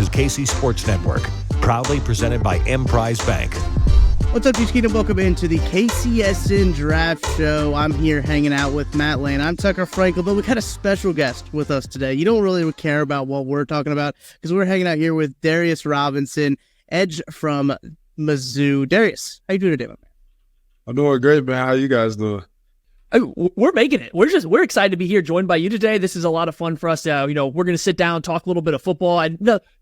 This is KC Sports Network, proudly presented by Emprise Bank. What's up, Duke Kingdom? Welcome into the KCSN Draft Show. I'm here hanging out with Matt Lane. I'm Tucker Frankel, but we got a special guest with us today. You don't really care about what we're talking about because we're hanging out here with Darius Robinson, edge from Mizzou. Darius, how you doing today, my man? I'm doing great, man. How you guys doing? We're making it. We're excited to be here, joined by you today. This is a lot of fun for us. We're going to sit down, talk a little bit of football.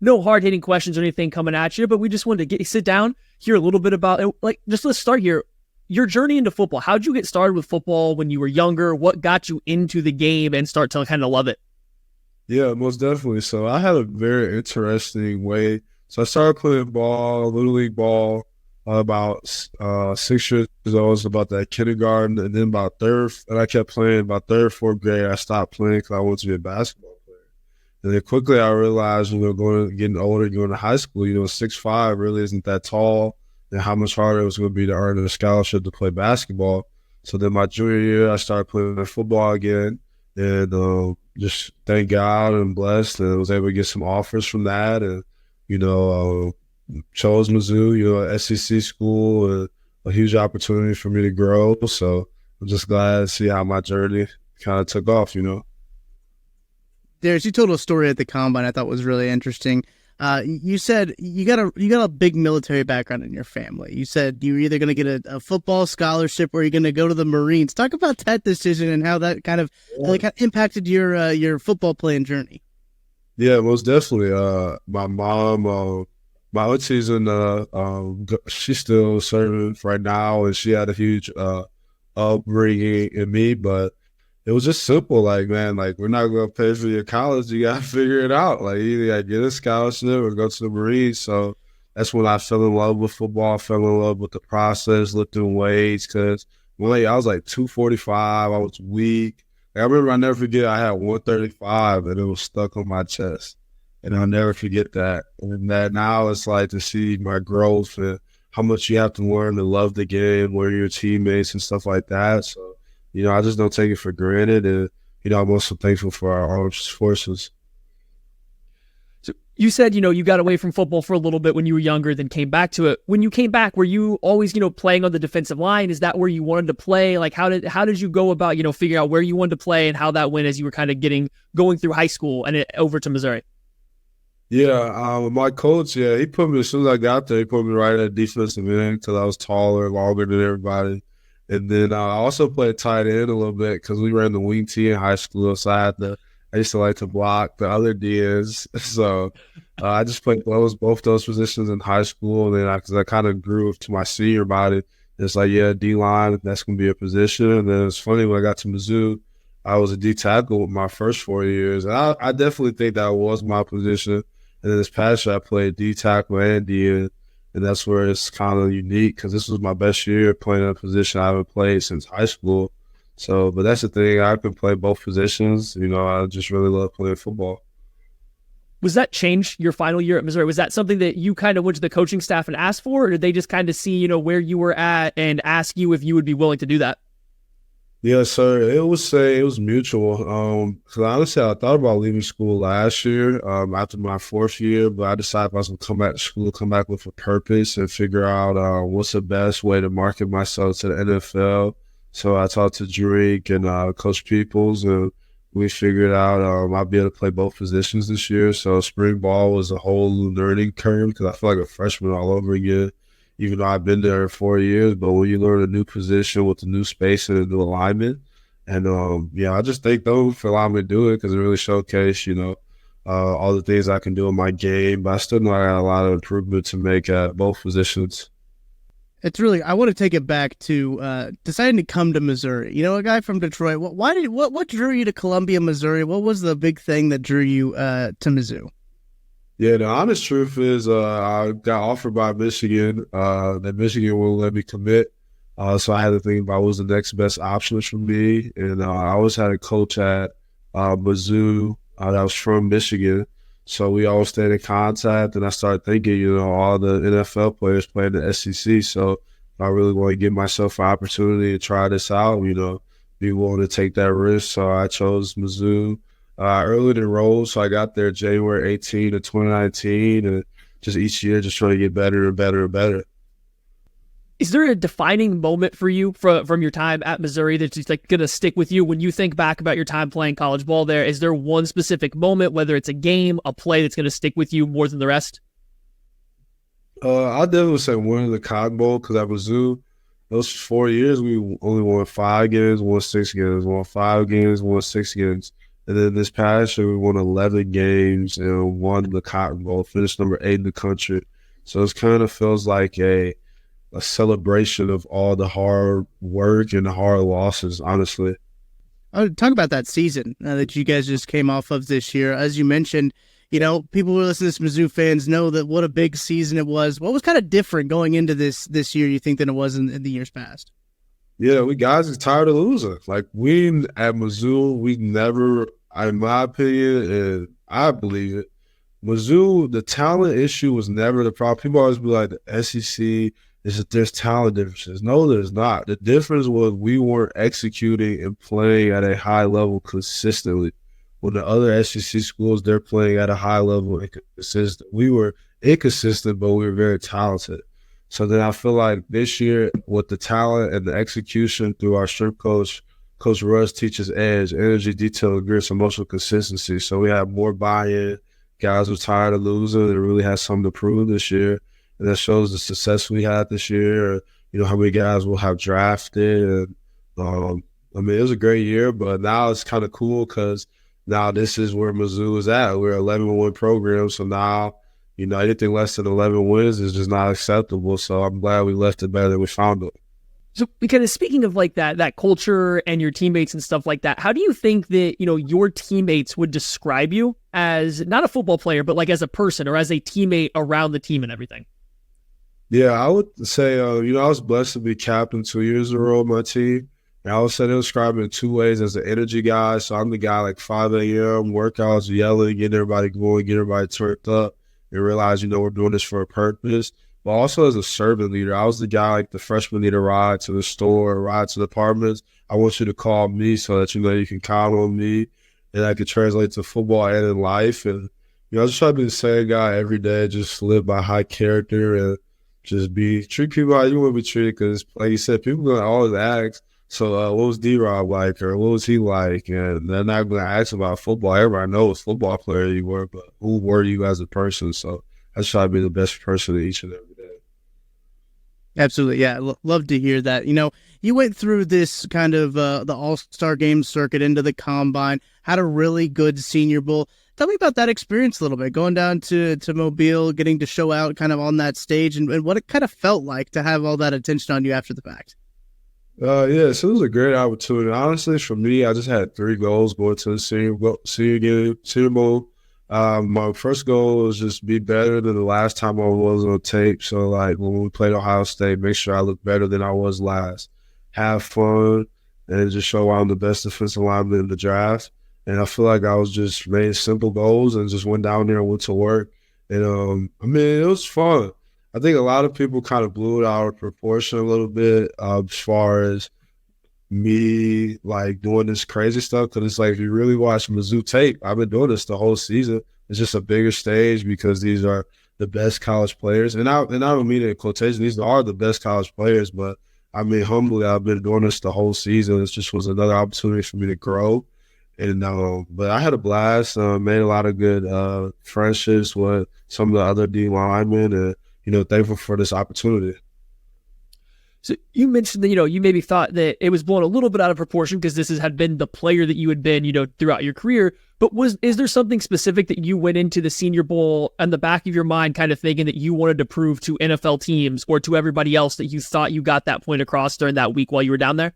No hard hitting questions or anything coming at you, but we just wanted to sit down, hear a little bit about it. Let's start here. Your journey into football. How'd you get started with football when you were younger? What got you into the game and start to kind of love it? Yeah, most definitely. So I had a very interesting way. So I started playing ball, Little League ball, about 6 years old. I was about that kindergarten, and then about third, and I kept playing. About third, fourth grade, I stopped playing because I wanted to be a basketball player. And then quickly I realized, getting older, going to high school, 6'5" really isn't that tall, and how much harder it was going to be to earn a scholarship to play basketball. So then my junior year, I started playing football again, and just thank God and blessed, and I was able to get some offers from that, and chose Mizzou, SEC school, a huge opportunity for me to grow. So I'm just glad to see how my journey kind of took off, Darius, you told a story at the Combine I thought was really interesting. You said you got a big military background in your family. You said you were either going to get a football scholarship or you're going to go to the Marines. Talk about that decision and how that kind of impacted your football playing journey. Yeah, most definitely. My mom, my auntie's she's still serving right now, and she had a huge upbringing in me, but it was just simple. We're not going to pay for your college. You got to figure it out. Either you got to get a scholarship or go to the Marines. So that's when I fell in love with football. I fell in love with the process, lifting weights, because I was 245. I was weak. I remember, I never forget, I had 135, and it was stuck on my chest. And I'll never forget that. And that now it's to see my growth and how much you have to learn to love the game, learn your teammates and stuff like that. So, I just don't take it for granted. And, I'm also thankful for our armed forces. So you said, you got away from football for a little bit when you were younger, then came back to it. When you came back, were you always, playing on the defensive line? Is that where you wanted to play? How did you go about, figuring out where you wanted to play and how that went as you were kind of going through high school and over to Missouri? Yeah, my coach, he put me, as soon as I got there, he put me right at defensive end because I was taller, longer than everybody. And then I also played tight end a little bit because we ran the wing T in high school, so I used to like to block the other DNs. So I just played both those positions in high school, and then because I kind of grew to my senior body, it's D-line, that's going to be a position. And then it's funny, when I got to Mizzou, I was a D-tackle my first 4 years. And I definitely think that was my position. And then this past year, I played D-tackle and D-end, and that's where it's kind of unique because this was my best year playing a position I haven't played since high school. So, but that's the thing. I can play both positions. I just really love playing football. Was that change your final year at Missouri? Was that something that you kind of went to the coaching staff and asked for, or did they just kind of see, where you were at and ask you if you would be willing to do that? Yeah, sir. It was mutual. Because honestly, I thought about leaving school last year after my fourth year, but I decided I was going to come back to school, come back with a purpose, and figure out what's the best way to market myself to the NFL. So I talked to Drake and Coach Peoples, and we figured out I'll be able to play both positions this year. So spring ball was a whole learning curve because I feel like a freshman all over again, even though I've been there 4 years. But when you learn a new position with a new space and a new alignment, and I just thank them for allowing me to do it because it really showcased, all the things I can do in my game. But I still know I got a lot of improvement to make at both positions. I want to take it back to deciding to come to Missouri. A guy from Detroit. What drew you to Columbia, Missouri? What was the big thing that drew you to Mizzou? Yeah, the honest truth is I got offered by Michigan. That Michigan wouldn't let me commit. So I had to think about what was the next best option for me. And I always had a coach at Mizzou that was from Michigan. So we always stayed in contact, and I started thinking, all the NFL players play in the SEC. So I really want to give myself an opportunity to try this out, be willing to take that risk. So I chose Mizzou. early enrolled, so I got there January 18 of 2019, and just each year just trying to get better and better and better. Is there a defining moment for you from your time at Missouri that's just like going to stick with you when you think back about your time playing college ball there? Is there one specific moment, whether it's a game, a play that's going to stick with you more than the rest? I definitely say winning the Cotton Bowl, because at Mizzou, those 4 years, we only won 5 games, won 6 games, won 5 games, won 6 games. And then this past year, we won 11 games and won the Cotton Bowl, finished number 8 in the country. So it kind of feels like a celebration of all the hard work and the hard losses, honestly. Talk about that season that you guys just came off of this year. As you mentioned, people who listen to this, Mizzou fans, know that what a big season it was. What was kind of different going into this year, you think, than it was in the years past? Yeah, we guys are tired of losing. Like, we at Mizzou, we never, in my opinion, and I believe it, Mizzou, the talent issue was never the problem. People always be like, the SEC, there's talent differences. No, there's not. The difference was we weren't executing and playing at a high level consistently. When the other SEC schools, they're playing at a high level and consistent. We were inconsistent, but we were very talented. So then I feel like this year, with the talent and the execution through our strength coach, Coach Russ teaches edge, energy, detail, grit, emotional consistency. So we have more buy-in. Guys were tired of losing and really had something to prove this year. And that shows the success we had this year, how many guys we'll have drafted. And it was a great year, but now it's kind of cool because now this is where Mizzou is at. We're an 11-win program, so now, anything less than 11 wins is just not acceptable. So I'm glad we left it better than we found it. So, kind of speaking of like that culture and your teammates and stuff like that, how do you think that, your teammates would describe you as not a football player, but like as a person or as a teammate around the team and everything? Yeah, I would say, I was blessed to be captain 2 years in a row of my team. And I would say they describe me in 2 ways: as an energy guy. So I'm the guy like 5 a.m., workouts, yelling, getting everybody going, getting everybody turned up, and realize, we're doing this for a purpose. But also as a servant leader, I was the guy like the freshman need a ride to the store, ride to the apartments. I want you to call me so that you can count on me, and I could translate to football and in life. And I just try to be the same guy every day, just live by high character and just treat people how you want to be treated. Because like you said, people are going to always ask, so what was D-Rob like, or what was he like? And they're not going to ask about football. Everybody knows football player you were, but who were you as a person? So I try to be the best person each and every day. Absolutely, yeah. Love to hear that. You went through this kind of the All-Star Game circuit into the Combine, had a really good Senior Bowl. Tell me about that experience a little bit, going down to Mobile, getting to show out kind of on that stage, and what it kind of felt like to have all that attention on you after the fact. Yeah, so it was a great opportunity. Honestly, for me, I just had 3 goals going to the Senior Bowl. My first goal was just be better than the last time I was on tape. So, like, when we played Ohio State, make sure I look better than I was last. Have fun, and just show I'm the best defensive lineman in the draft. And I feel like I was just made simple goals and just went down there and went to work. And, it was fun. I think a lot of people kind of blew it out of proportion a little bit as far as me, like, doing this crazy stuff. Because it's like, if you really watch Mizzou tape, I've been doing this the whole season. It's just a bigger stage because these are the best college players. And I don't mean it in quotation. These are the best college players. But, humbly, I've been doing this the whole season. It just was another opportunity for me to grow. And but I had a blast, made a lot of good friendships with some of the other D linemen, and thankful for this opportunity. So you mentioned that you maybe thought that it was blown a little bit out of proportion because this had been the player that you had been throughout your career. But is there something specific that you went into the Senior Bowl in the back of your mind, kind of thinking that you wanted to prove to NFL teams or to everybody else that you thought you got that point across during that week while you were down there?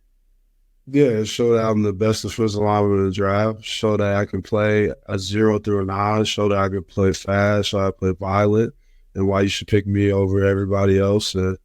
Yeah, show that I'm the best defensive lineman in the draft. Show that I can play a 0 through a 9. Show that I can play fast. Show that I play violent, and why you should pick me over everybody else. And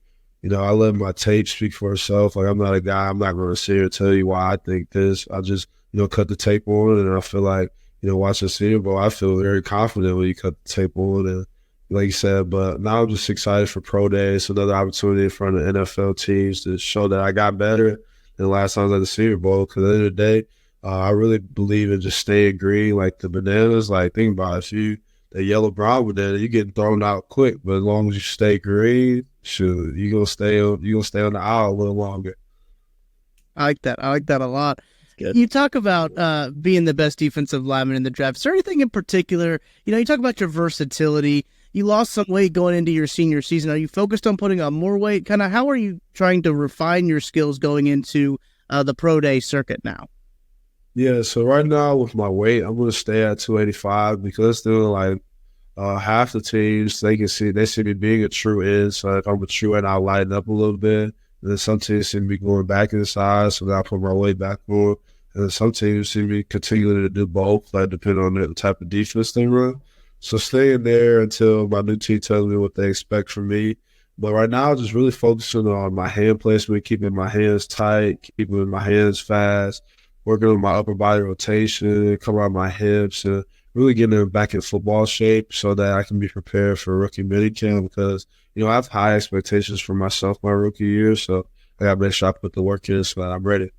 I let my tape speak for itself. Like, I'm not a guy. I'm not going to sit here and tell you why I think this. I just cut the tape on, and I feel like watching Senior Bowl, I feel very confident when you cut the tape on. And like you said, but now I'm just excited for Pro Day. It's another opportunity in front of NFL teams to show that I got better than the last time I was at the Senior Bowl. Because at the end of the day, I really believe in just staying green, like the bananas. Like, think about it. If you the yellow brown banana, you getting thrown out quick. But as long as you stay green, shoot, you gonna stay on the aisle a little longer. I like that. I like that a lot. Good. You talk about being the best defensive lineman in the draft. Is there anything in particular? You talk about your versatility. You lost some weight going into your senior season. Are you focused on putting on more weight? Kind of how are you trying to refine your skills going into the pro day circuit now? Yeah, so right now with my weight, I'm gonna stay at 285 because still like half the teams they see me being a true end. So if I'm a true end, I'll lighten up a little bit. And then some teams see me going back inside, so then I put my weight back on. And then some teams see me continuing to do both, like depending on the type of defense they run. So staying there until my new team tells me what they expect from me. But right now, just really focusing on my hand placement, keeping my hands tight, keeping my hands fast, working on my upper body rotation, coming out my hips, and really getting them back in football shape so that I can be prepared for rookie minicamp because, I have high expectations for myself my rookie year. So I got to make sure I put the work in so that I'm ready.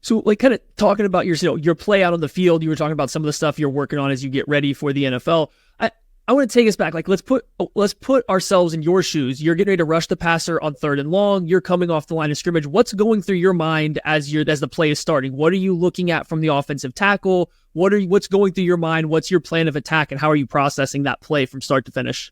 So, like, kind of talking about your play out on the field, you were talking about some of the stuff you're working on as you get ready for the NFL. I want to take us back. Like, let's put ourselves in your shoes. You're getting ready to rush the passer on 3rd and long. You're coming off the line of scrimmage. What's going through your mind as the play is starting? What are you looking at from the offensive tackle? What's going through your mind? What's your plan of attack, and how are you processing that play from start to finish?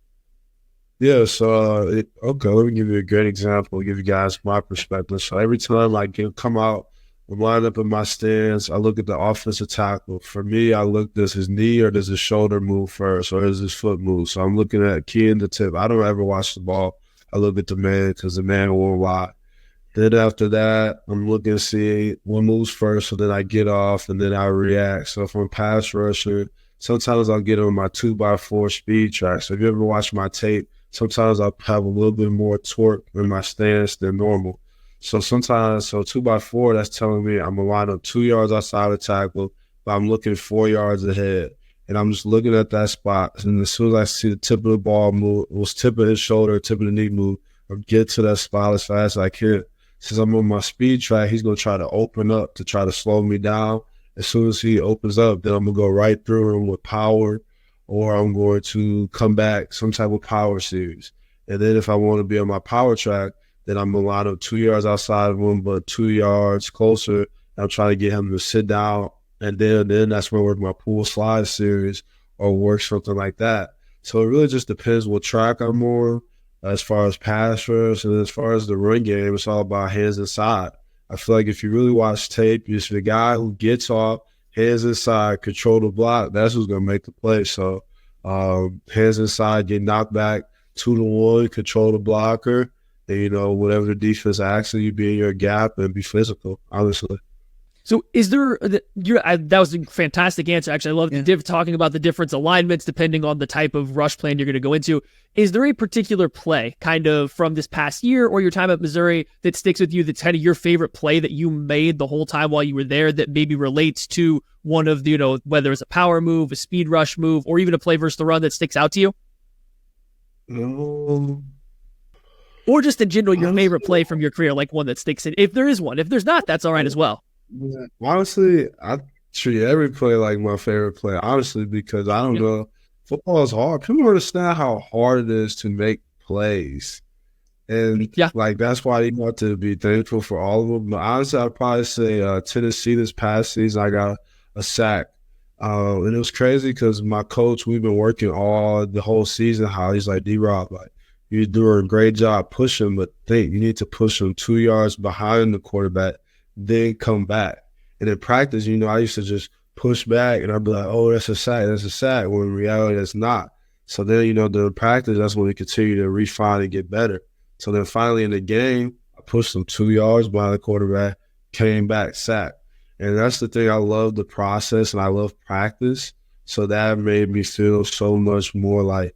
Yeah, so okay, let me give you a great example. Give you guys my perspective. So every time I come out, I'm lined up in my stance. I look at the offensive tackle. For me, I look, does his knee or does his shoulder move first, or does his foot move? So I'm looking at key in the tip. I don't ever watch the ball. I look at the man because the man will lie. Then after that, I'm looking to see what moves first, so then I get off and then I react. So if I'm a pass rusher, sometimes I'll get on my 2x4 speed track. So if you ever watch my tape, sometimes I'll have a little bit more torque in my stance than normal. So 2x4, that's telling me I'm going to line up 2 yards outside the tackle, but I'm looking 4 yards ahead. And I'm just looking at that spot. And as soon as I see the tip of the ball move, it was tip of his shoulder, tip of the knee move, I'll get to that spot as fast as I can. Since I'm on my speed track, he's going to try to open up to try to slow me down. As soon as he opens up, then I'm going to go right through him with power, or I'm going to come back some type of power series. And then if I want to be on my power track, then I'm going to line up 2 yards outside of him, but 2 yards closer. I'm trying to get him to sit down, and then that's where I work my pull slide series or work something like that. So it really just depends what track I'm on as far as pass rush, and as far as the run game, it's all about hands inside. I feel like if you really watch tape, you're the guy who gets off, hands inside, control the block, that's who's going to make the play. So hands inside, get knocked back 2-1, control the blocker, and, whatever the defense asks you, be in your gap and be physical, honestly. So is there that was a fantastic answer. Actually, I love talking about the different alignments depending on the type of rush plan you're going to go into. Is there a particular play kind of from this past year or your time at Missouri that sticks with you that's kind of your favorite play that you made the whole time while you were there that maybe relates to one of the, whether it's a power move, a speed rush move, or even a play versus the run that sticks out to you? Or just in general, your favorite play from your career, like one that sticks in. If there is one. If there's not, that's all right as well. Yeah. Honestly, I treat every play like my favorite play, honestly, because I don't know. Football is hard. People don't understand how hard it is to make plays. And, that's why you have to be thankful for all of them. But honestly, I'd probably say Tennessee this past season, I got a sack. And it was crazy because my coach, we've been working the whole season, how he's like, D-Rob, you're doing a great job pushing, but you need to push him 2 yards behind the quarterback, then come back. And in practice, I used to just push back, and I'd be like, oh, that's a sack, when in reality, that's not. So then, during practice, that's when we continue to refine and get better. So then finally in the game, I pushed him 2 yards behind the quarterback, came back, sack. And that's the thing. I love the process, and I love practice. So that made me feel so much more like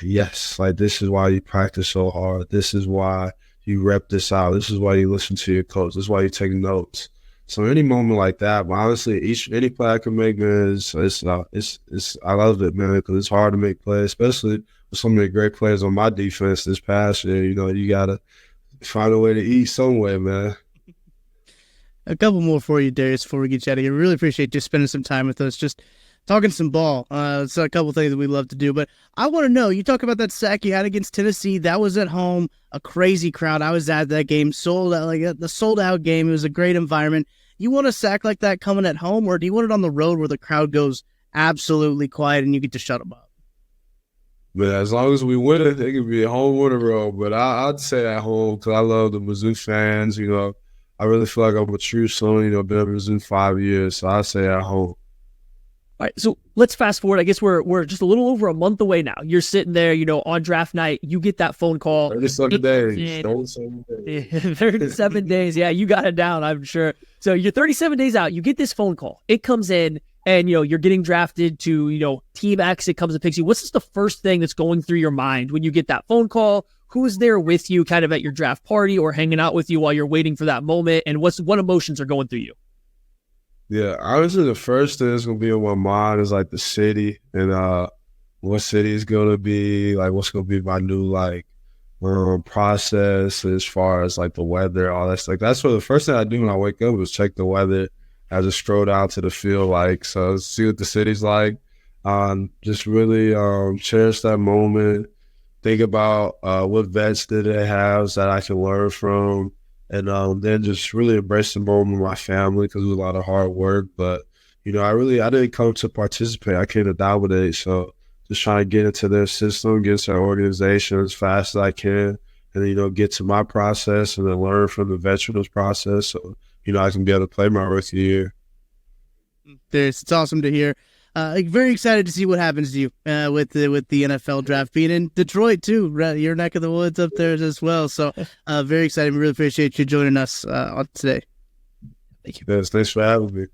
yes, this is why you practice so hard. This is why you rep this out. This is why you listen to your coach. This is why you take notes. So any moment like that, but honestly, any play I can make, man, I love it, man, because it's hard to make plays, especially with so many great players on my defense this past year. You got to find a way to eat some way, man. A couple more for you, Darius, before we get you out of here. We really appreciate you spending some time with us, just talking some ball. It's a couple things that we love to do. But I want to know, you talk about that sack you had against Tennessee. That was at home, a crazy crowd. I was at that game, sold out, like the sold-out game. It was a great environment. You want a sack like that coming at home, or do you want it on the road where the crowd goes absolutely quiet and you get to shut them up? But as long as we win it, it could be a home or a road. But I'd say at home because I love the Mizzou fans. I really feel like I'm a true son. Been at Mizzou 5 years, so I'd say at home. All right, so let's fast forward. I guess we're just a little over a month away now. You're sitting there, on draft night. You get that phone call. 37 days. 37 days. 37 days. Yeah, you got it down, I'm sure. So you're 37 days out. You get this phone call. It comes in, and you're getting drafted to Team X. It comes and picks you. What's just the first thing that's going through your mind when you get that phone call? Who's there with you, kind of at your draft party or hanging out with you while you're waiting for that moment? And what emotions are going through you? Yeah, honestly, the first thing that's gonna be on my mind is like the city and what city is gonna be, like what's gonna be my new process as far as like the weather, all that stuff. That's what the first thing I do when I wake up is check the weather. I just stroll down to the field, so see what the city's like. Just really cherish that moment. Think about what vets did they have that I can learn from. And then just really embrace the moment with my family because it was a lot of hard work. But, I didn't come to participate. I came to dominate. So just trying to get into their system, get into their organization as fast as I can, and then, get to my process and then learn from the veterans process. So, I can be able to play my rookie year. It's awesome to hear. Very excited to see what happens to you with the NFL draft being in Detroit too, right? Your neck of the woods up there as well. So very excited. We really appreciate you joining us on today. Thank you. Thanks for having me.